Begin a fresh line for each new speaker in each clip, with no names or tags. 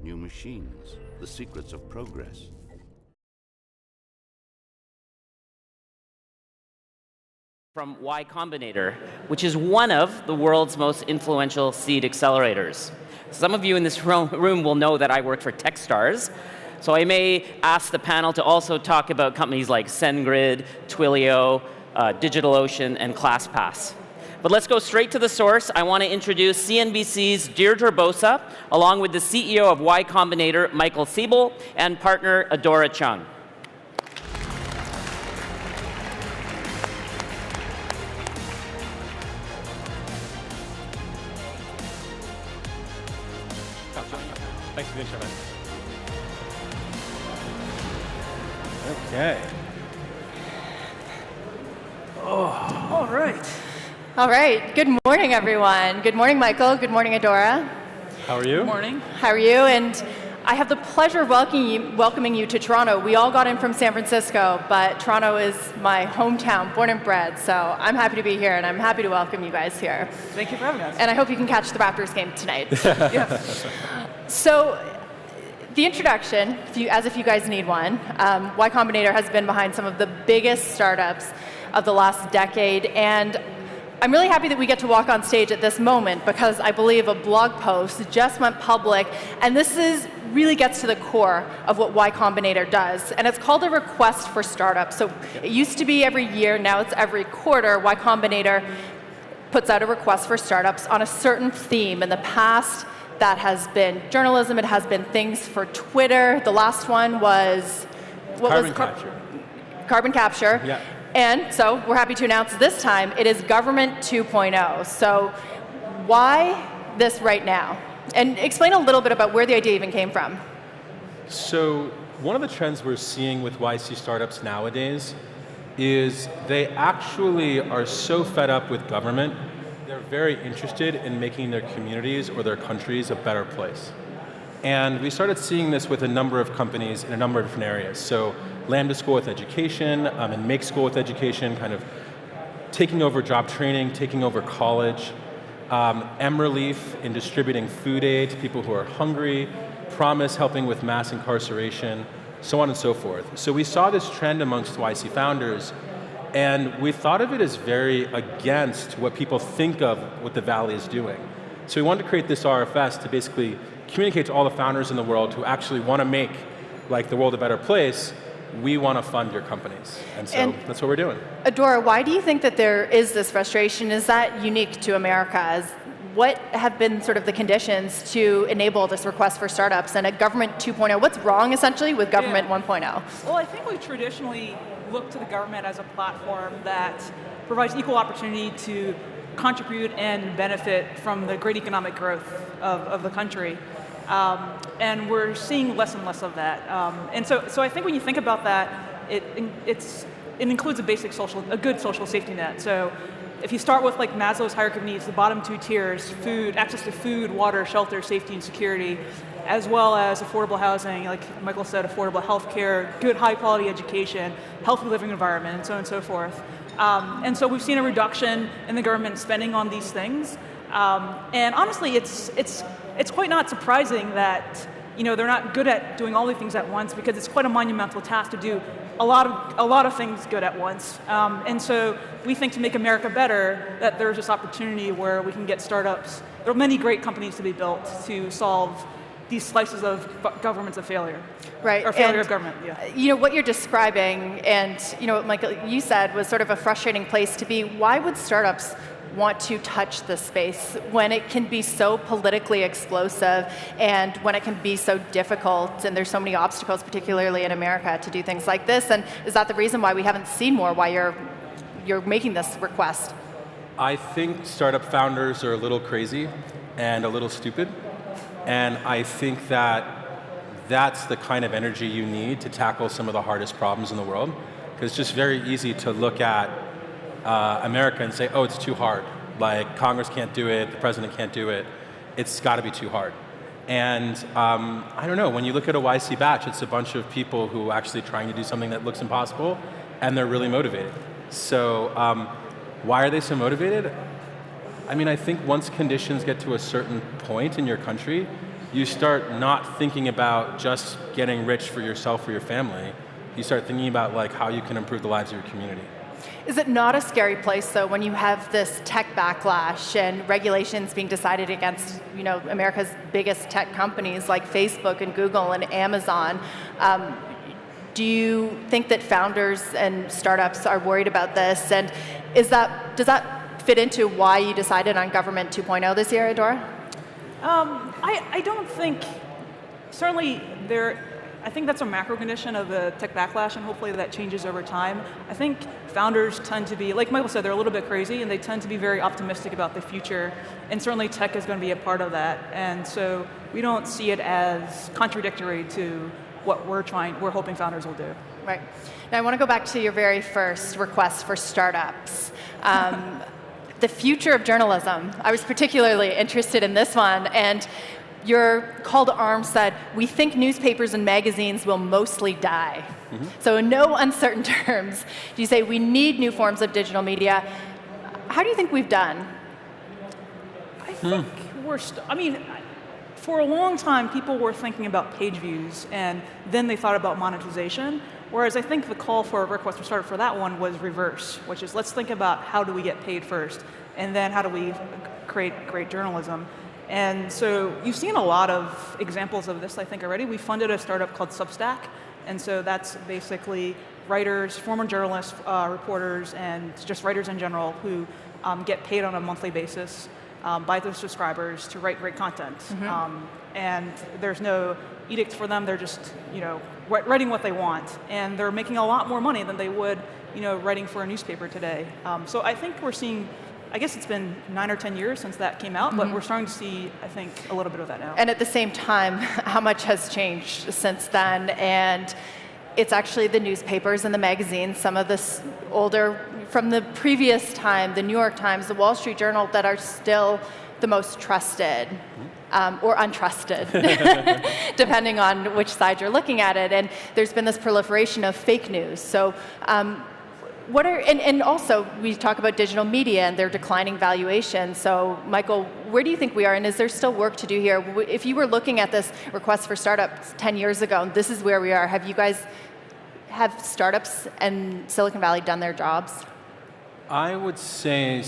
new machines, the secrets of progress.
From Y Combinator, which is one of the world's most influential seed accelerators. Some of you in this room will know that I work for Techstars, so I may ask the panel to also talk about companies like SendGrid, Twilio, DigitalOcean, and ClassPass. But let's go straight to the source. I want to introduce CNBC's Deirdre Bosa, along with the CEO of Y Combinator, Michael Seibel, and partner Adora Cheung.
Thanks for the intro, man. Okay. Oh, all right.
All right. Good morning, everyone. Good morning, Michael. Good morning, Adora.
How are you?
Good morning.
How are you? And I have the pleasure of welcoming you to Toronto. We all got in from San Francisco, but Toronto is my hometown, born and bred. So I'm happy to be here, and I'm happy to welcome you guys here.
Thank you for having us.
And I hope you can catch the Raptors game tonight.
Yeah.
So the introduction, as if you guys need one, Y Combinator has been behind some of the biggest startups of the last decade, and I'm really happy that we get to walk on stage at this moment because I believe a blog post just went public, and this really gets to the core of what Y Combinator does, and it's called a request for startups. So it used to be every year, now it's every quarter. Y Combinator puts out a request for startups on a certain theme. In the past, that has been journalism, it has been things for Twitter. The last one was,
Carbon capture.
Carbon capture.
Yeah.
And so we're happy to announce this time it is Government 2.0. So why this right now? And explain a little bit about where the idea even came from.
So one of the trends we're seeing with YC startups nowadays is they actually are so fed up with government, they're very interested in making their communities or their countries a better place. And we started seeing this with a number of companies in a number of different areas. So Lambda School with education, and Make School with education, kind of taking over job training, taking over college. M-Relief in distributing food aid to people who are hungry. Promise helping with mass incarceration, so on and so forth. So we saw this trend amongst YC founders, and we thought of it as very against what people think of what the Valley is doing. So we wanted to create this RFS to basically communicate to all the founders in the world who actually want to make the world a better place. We want to fund your companies. And so that's what we're doing.
Adora, why do you think that there is this frustration? Is that unique to America? What have been sort of the conditions to enable this request for startups and a Government 2.0? What's wrong, essentially, with Government 1.0?
Well, I think we traditionally look to the government as a platform that provides equal opportunity to contribute and benefit from the great economic growth of the country. And we're seeing less and less of that. And so I think when you think about that, it includes a good social safety net. So if you start with Maslow's hierarchy of needs, the bottom two tiers, food, access to food, water, shelter, safety, and security, as well as affordable housing, like Michael said, affordable healthcare, good high quality education, healthy living environment, and so on and so forth. And so we've seen a reduction in the government spending on these things. And honestly, it's quite not surprising that they're not good at doing all the things at once, because it's quite a monumental task to do a lot of things good at once. And so we think to make America better, that there's this opportunity where we can get startups. There are many great companies to be built to solve these slices of governments of failure.
Right.
Or failure of government, yeah.
What you're describing, and what Michael, you said, was sort of a frustrating place to be. Why would startups want to touch this space when it can be so politically explosive and when it can be so difficult and there's so many obstacles, particularly in America, to do things like this? And is that the reason why we haven't seen more, why you're making this request?
I think startup founders are a little crazy and a little stupid. And I think that that's the kind of energy you need to tackle some of the hardest problems in the world. Because it's just very easy to look at America and say, oh, it's too hard. Congress can't do it, the president can't do it. It's got to be too hard. And I don't know, when you look at a YC batch, it's a bunch of people who are actually trying to do something that looks impossible, and they're really motivated. So why are they so motivated? I mean, I think once conditions get to a certain point in your country, you start not thinking about just getting rich for yourself or your family. You start thinking about like how you can improve the lives of your community.
Is it not a scary place, though, when you have this tech backlash and regulations being decided against, America's biggest tech companies like Facebook and Google and Amazon? Do you think that founders and startups are worried about this? And does that fit into why you decided on Government 2.0 this year, Adora?
I don't think, certainly I think that's a macro condition of the tech backlash, and hopefully that changes over time. I think founders tend to be, like Michael said, they're a little bit crazy, and they tend to be very optimistic about the future, and certainly tech is going to be a part of that. And so we don't see it as contradictory to what we're hoping founders will do.
Right. Now I want to go back to your very first request for startups. The future of journalism. I was particularly interested in this one, and your call to arms said, we think newspapers and magazines will mostly die. Mm-hmm. So in no uncertain terms, you say we need new forms of digital media. How do you think we've done?
I think for a long time, people were thinking about page views, and then they thought about monetization. Whereas I think the call for a request for startup for that one was reverse, which is let's think about how do we get paid first, and then how do we create great journalism. And so you've seen a lot of examples of this, I think, already. We funded a startup called Substack, and so that's basically writers, former journalists, reporters, and just writers in general who get paid on a monthly basis by their subscribers to write great content. Mm-hmm. And there's no edict for them. They're just, writing what they want, and they're making a lot more money than they would, writing for a newspaper today. So I think we're seeing. I guess it's been 9 or 10 years since that came out, but we're starting to see, I think, a little bit of that now.
And at the same time, how much has changed since then? And it's actually the newspapers and the magazines, some of this older, from the previous time, the New York Times, the Wall Street Journal, that are still the most trusted. Or untrusted, depending on which side you're looking at it. And there's been this proliferation of fake news. So and also we talk about digital media and their declining valuation. So Michael, where do you think we are, and is there still work to do here? If you were looking at this request for startups 10 years ago, and this is where we are, have startups and Silicon Valley done their jobs?
I would say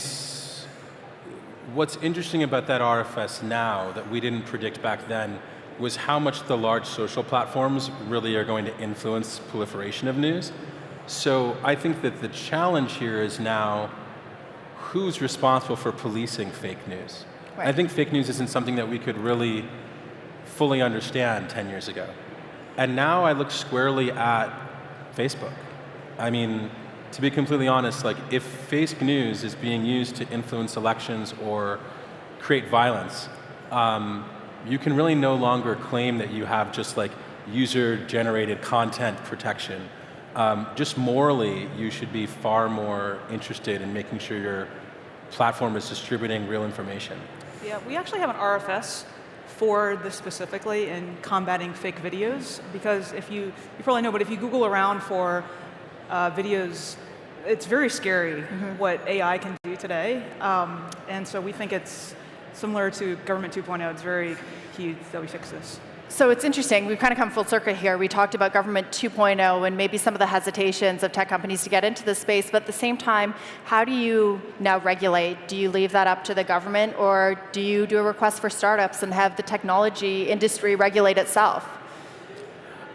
what's interesting about that RFS now that we didn't predict back then was how much the large social platforms really are going to influence proliferation of news. So I think that the challenge here is now who's responsible for policing fake news. Right. I think fake news isn't something that we could really fully understand 10 years ago. And now I look squarely at Facebook. I mean, to be completely honest, like if fake news is being used to influence elections or create violence, you can really no longer claim that you have just like user-generated content protection. Just morally, you should be far more interested in making sure your platform is distributing real information.
Yeah, we actually have an RFS for this specifically in combating fake videos, because you probably know, but if you Google around for videos, it's very scary what AI can do today. And so we think it's similar to Government 2.0. It's very key that we fix this.
So it's interesting, we've kind of come full circle here. We talked about Government 2.0 and maybe some of the hesitations of tech companies to get into this space, but at the same time, how do you now regulate? Do you leave that up to the government, or do you do a request for startups and have the technology industry regulate itself?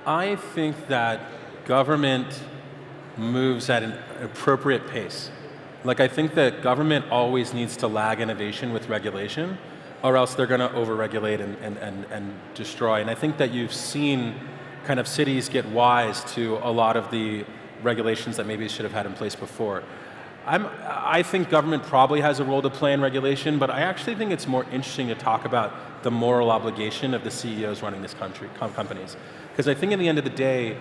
I think that government moves at an appropriate pace. Like, I think that government always needs to lag innovation with regulation, or else they're going to over-regulate and destroy. And I think that you've seen kind of cities get wise to a lot of the regulations that maybe should have had in place before. I think government probably has a role to play in regulation, but I actually think it's more interesting to talk about the moral obligation of the CEOs running this companies. Because I think at the end of the day,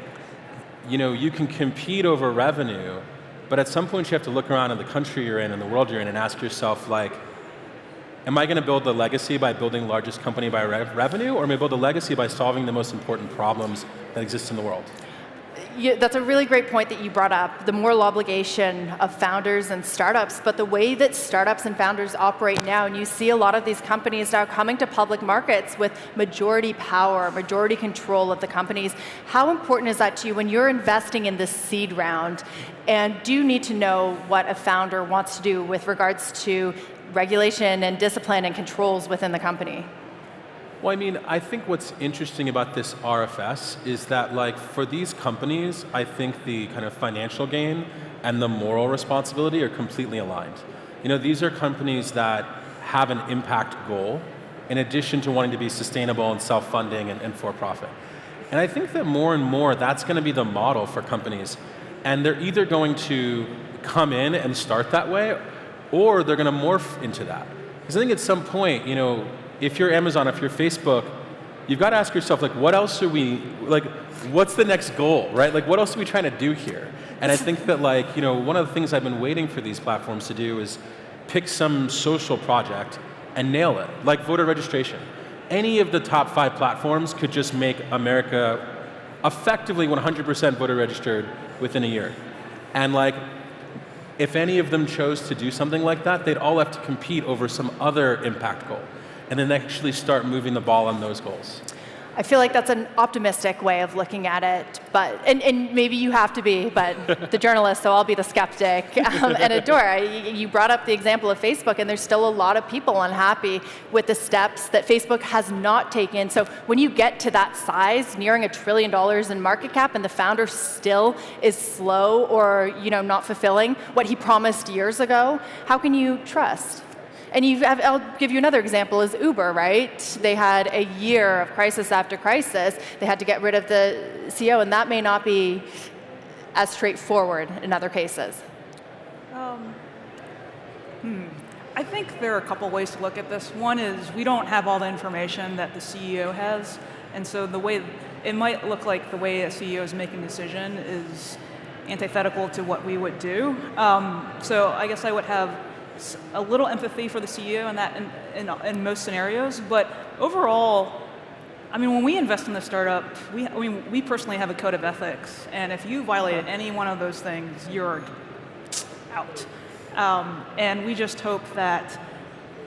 you can compete over revenue, but at some point you have to look around at the country you're in and the world you're in and ask yourself, like, am I going to build a legacy by building the largest company by revenue, or am I build a legacy by solving the most important problems that exist in the world?
That's a really great point that you brought up, the moral obligation of founders and startups, but the way that startups and founders operate now, and you see a lot of these companies now coming to public markets with majority power, majority control of the companies. How important is that to you when you're investing in this seed round? And do you need to know what a founder wants to do with regards to regulation and discipline and controls within the company?
Well, I mean, I think what's interesting about this RFS is that, like, for these companies, I think the kind of financial gain and the moral responsibility are completely aligned. You know, these are companies that have an impact goal in addition to wanting to be sustainable and self-funding and for-profit. And I think that more and more that's going to be the model for companies. And they're either going to come in and start that way, or they're going to morph into that. Because I think at some point, you know, if you're Amazon, if you're Facebook, you've got to ask yourself, like, what else are we, like, what's the next goal, right? Like, what else are we trying to do here? And I think that, like, you know, one of the things I've been waiting for these platforms to do is pick some social project and nail it, like voter registration. Any of the top 5 platforms could just make America effectively 100% voter registered within a year. And, like, if any of them chose to do something like that, they'd all have to compete over some other impact goal, and then actually start moving the ball on those goals.
I feel like that's an optimistic way of looking at it, but and maybe you have to be, but the journalist, so I'll be the skeptic. And Adora, you brought up the example of Facebook, and there's still a lot of people unhappy with the steps that Facebook has not taken. So when you get to that size, nearing $1 trillion in market cap, and the founder still is slow or, you know, not fulfilling what he promised years ago, how can you trust? And I'll give you another example, is Uber, right? They had a year of crisis after crisis. They had to get rid of the CEO, and that may not be as straightforward in other cases.
I think there are a couple ways to look at this. One is we don't have all the information that the CEO has, and so the way it might look like the way a CEO is making a decision is antithetical to what we would do. So I guess I would have a little empathy for the CEO in that in most scenarios, but overall, I mean, when we invest in the startup, we personally have a code of ethics, and if you violate any one of those things, you're out. And we just hope that,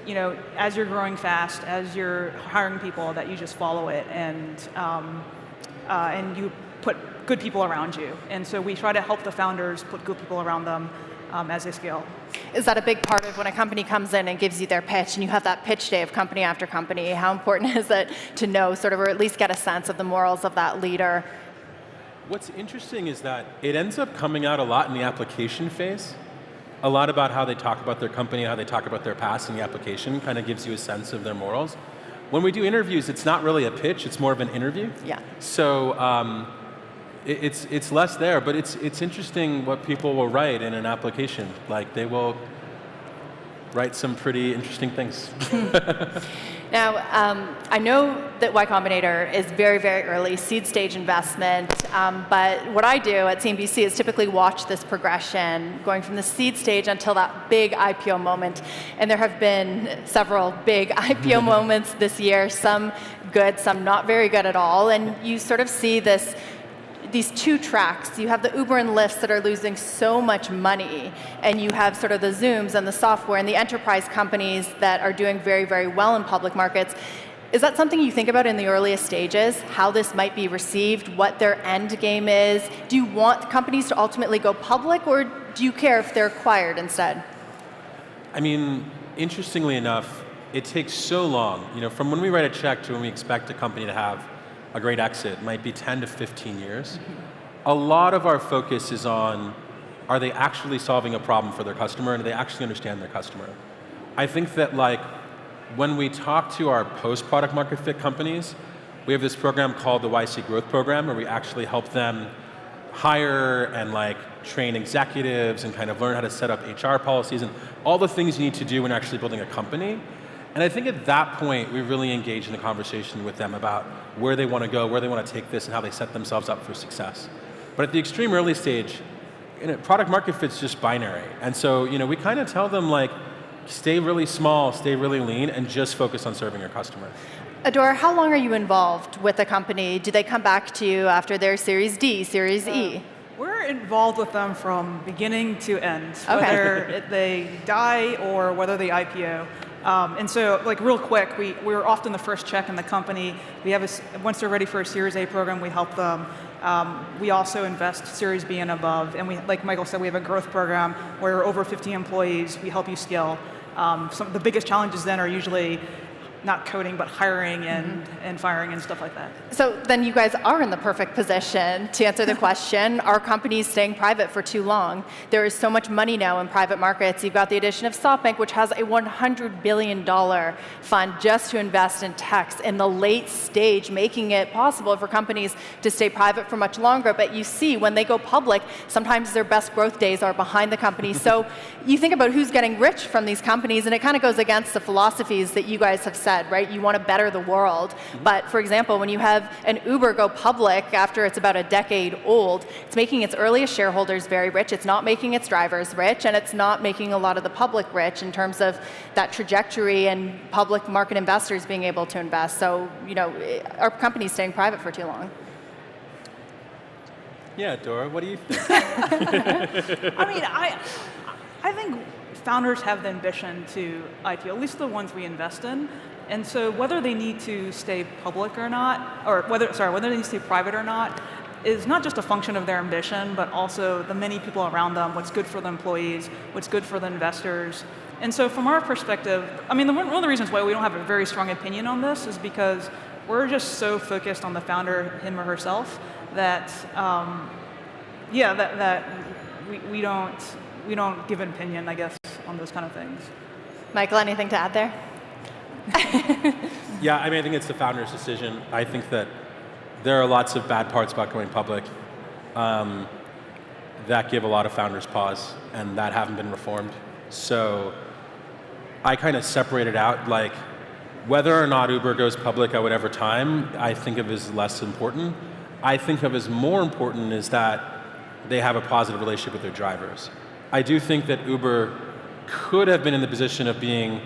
you know, as you're growing fast, as you're hiring people, that you just follow it and you put good people around you. And so we try to help the founders put good people around them as they scale.
Is that a big part of when a company comes in and gives you their pitch, and you have that pitch day of company after company? How important is it to know, sort of, or at least get a sense of the morals of that leader?
What's interesting is that it ends up coming out a lot in the application phase. A lot about how they talk about their company, how they talk about their past in the application kind of gives you a sense of their morals. When we do interviews, it's not really a pitch, it's more of an interview.
Yeah.
So it's less there, but it's interesting what people will write in an application. Like, they will write some pretty interesting things.
Now, I know that Y Combinator is very, very early, seed stage investment, but what I do at CNBC is typically watch this progression, going from the seed stage until that big IPO moment. And there have been several big IPO moments this year, some good, some not very good at all. And you sort of see these two tracks. You have the Uber and Lyfts that are losing so much money, and you have sort of the Zooms and the software and the enterprise companies that are doing very, very well in public markets. Is that something you think about in the earliest stages, how this might be received, what their end game is? Do you want companies to ultimately go public, or do you care if they're acquired instead?
I mean, interestingly enough, it takes so long, you know, from when we write a check to when we expect a company to have a great exit, might be 10 to 15 years. A lot of our focus is on, are they actually solving a problem for their customer, and do they actually understand their customer? I think that, like, when we talk to our post-product market fit companies, we have this program called the YC Growth Program, where we actually help them hire and, like, train executives and kind of learn how to set up HR policies and all the things you need to do when actually building a company. And I think at that point, we really engage in a conversation with them about where they want to go, where they want to take this, and how they set themselves up for success. But at the extreme early stage, product market fit's just binary. And so, you know, we kind of tell them, like, stay really small, stay really lean, and just focus on serving your customer.
Adora, how long are you involved with the company? Do they come back to you after their Series D, Series E?
We're involved with them from beginning to end,
Okay.
whether they die or whether they IPO. And so, like real quick, we're often the first check in the company. We have once they're ready for a Series A program, we help them. We also invest Series B and above, and we, like Michael said, we have a growth program where we're over 50 employees. We help you scale. Some of the biggest challenges then are usually not coding, but hiring and firing and stuff like that.
So then you guys are in the perfect position to answer the question, are companies staying private for too long? There is so much money now in private markets. You've got the addition of SoftBank, which has a $100 billion fund just to invest in techs in the late stage, making it possible for companies to stay private for much longer. But you see, when they go public, sometimes their best growth days are behind the company. So you think about who's getting rich from these companies, and it kind of goes against the philosophies that you guys have said, right? You want to better the world. But for example, when you have an Uber go public after it's about a decade old, it's making its earliest shareholders very rich. It's not making its drivers rich, and it's not making a lot of the public rich in terms of that trajectory and public market investors being able to invest. So, you know, our company's staying private for too long.
Yeah, Dora, what do you think?
I mean, I think founders have the ambition to IPO, at least the ones we invest in. And so whether they need to stay public or not, or whether they need to stay private or not, is not just a function of their ambition, but also the many people around them, what's good for the employees, what's good for the investors. And so from our perspective, I mean, one of the reasons why we don't have a very strong opinion on this is because we're just so focused on the founder, him or herself, that, we don't give an opinion, I guess, on those kind of things.
Michael, anything to add there?
Yeah, I mean, I think it's the founder's decision. I think that there are lots of bad parts about going public that give a lot of founders pause, and that haven't been reformed. So I kind of separated out, like, whether or not Uber goes public at whatever time, I think of as less important. I think of as more important is that they have a positive relationship with their drivers. I do think that Uber could have been in the position of being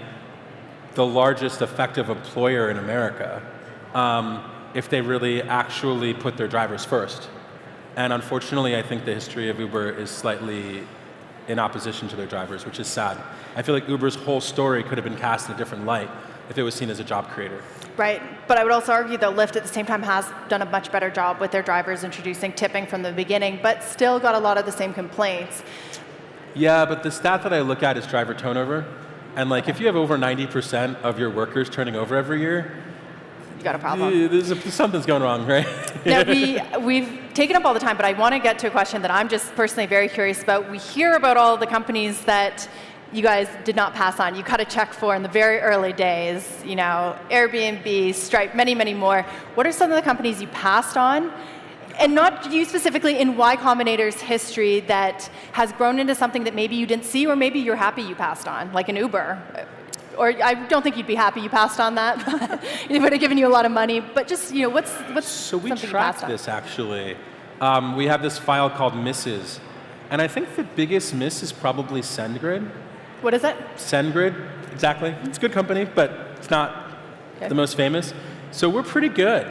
the largest effective employer in America if they really actually put their drivers first. And unfortunately, I think the history of Uber is slightly in opposition to their drivers, which is sad. I feel like Uber's whole story could have been cast in a different light if it was seen as a job creator.
Right, but I would also argue that Lyft at the same time has done a much better job with their drivers introducing tipping from the beginning, but still got a lot of the same complaints.
Yeah, but the stat that I look at is driver turnover. And like, if you have over 90% of your workers turning over every year,
you got a problem.
Something's going wrong, right?
Now, we've taken up all the time, but I want to get to a question that I'm just personally very curious about. We hear about all the companies that you guys did not pass on. You cut a check for in the very early days, you know, Airbnb, Stripe, many, many more. What are some of the companies you passed on? And not you specifically, in Y Combinator's history that has grown into something that maybe you didn't see, or maybe you're happy you passed on, like an Uber. Or I don't think you'd be happy you passed on that. It would have given you a lot of money. But just, you know, what's
so we
something you
tracked
passed on?
this, actually. We have this file called misses. And I think the biggest miss is probably SendGrid.
What is it?
SendGrid, exactly. It's a good company, but it's not the most famous. So we're pretty good.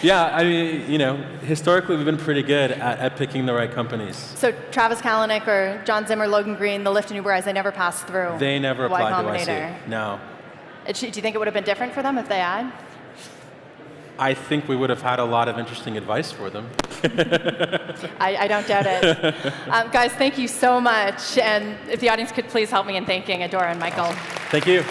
Yeah, I mean, you know, historically we've been pretty good at picking the right companies.
So Travis Kalanick or John Zimmer, Logan Green, the Lyft and Uber guys, they never passed through.
They never
Y
applied to
Combinator.
YC. No.
Do you think it would have been different for them if they had?
I think we would have had a lot of interesting advice for them.
I don't doubt it. Guys, thank you so much. And if the audience could please help me in thanking Adora and Michael.
Thank you.